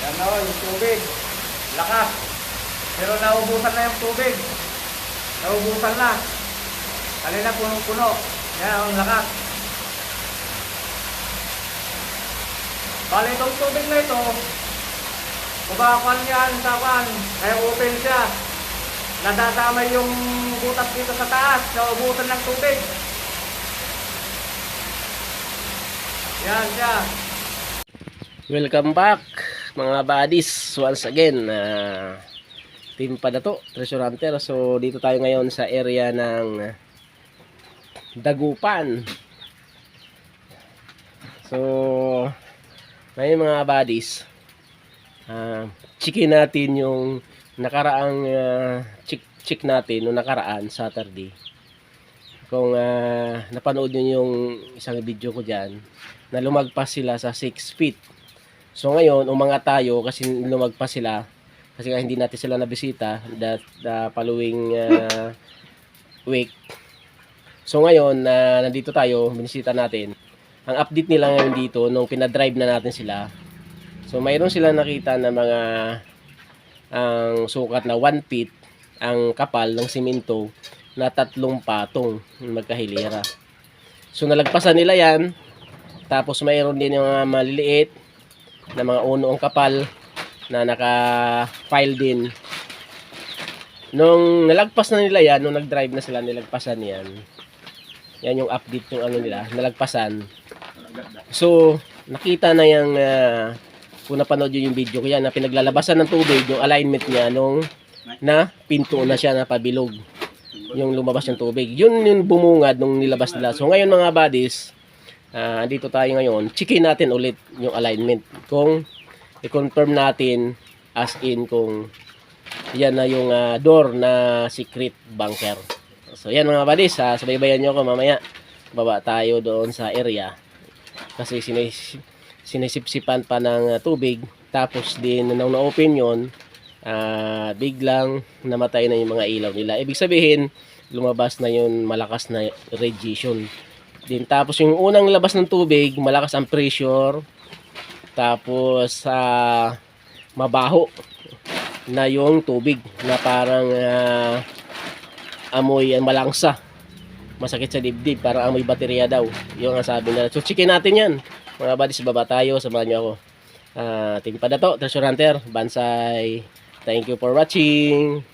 Ano, yung tubig. Lakas. Pero naubusan na yung tubig. Naubusan na. Kanina punong-puno. Yan, ang lakas. Bali itong tubig na ito, kubakuan yan sa kan, ay open siya. Nadadamay yung butas dito sa taas, naubusan ng tubig. Yan siya. Welcome back mga buddies once again. Team Padato, Treasure Hunter. So dito tayo ngayon sa area ng Dagupan. So ngayon mga buddies, checkin natin yung nakaraang check natin no nakaraan Saturday. Kung napanood nyo yung isang video ko dyan na lumagpas sila sa 6 feet. So ngayon umangat tayo kasi lumagpas sila kasi hindi natin sila nabisita the following week. So ngayon nandito tayo, binisita natin. Ang update nila ngayon dito nung pinadrive na natin sila. So mayroon sila nakita na mga ang sukat na 1 feet ang kapal ng simento na 3 patong magkahilera. So nalagpasan nila yan. Tapos mayroon din yung mga maliliit na mga unoong kapal na naka-file din. Nung nalagpas na nila yan, nung nag-drive na sila, nilagpasan yan. Yan yung update yung ano nila, nalagpasan. So, nakita na yung kung napanood yung video ko yan, na pinaglalabasan ng tubig, yung alignment niya nung na pinto na siya na pabilog. Yung lumabas yung tubig. Yun yung bumungad nung nilabas nila. So, ngayon mga buddies, andito tayo ngayon, checkin natin ulit yung alignment. Kung i-confirm natin as in kung yan na yung door na secret bunker. So, yan mga buddies, sabaybayan nyo ko mamaya. Baba tayo doon sa area. Kasi sinisipsipan pa ng tubig. Tapos din nung na-open yun, biglang namatay na yung mga ilaw nila. Ibig sabihin, lumabas na yung malakas na radiation. Din tapos yung unang labas ng tubig, malakas ang pressure. Tapos mabaho na yung tubig na parang amoy malangsa. Masakit sa dibdib, parang amoy baterya daw. Yung ang sabi nila. So checkin natin yan. Mga buddies, baba tayo, samahan niyo ako. Team Padato, Treasure Hunter, Bansay. Thank you for watching.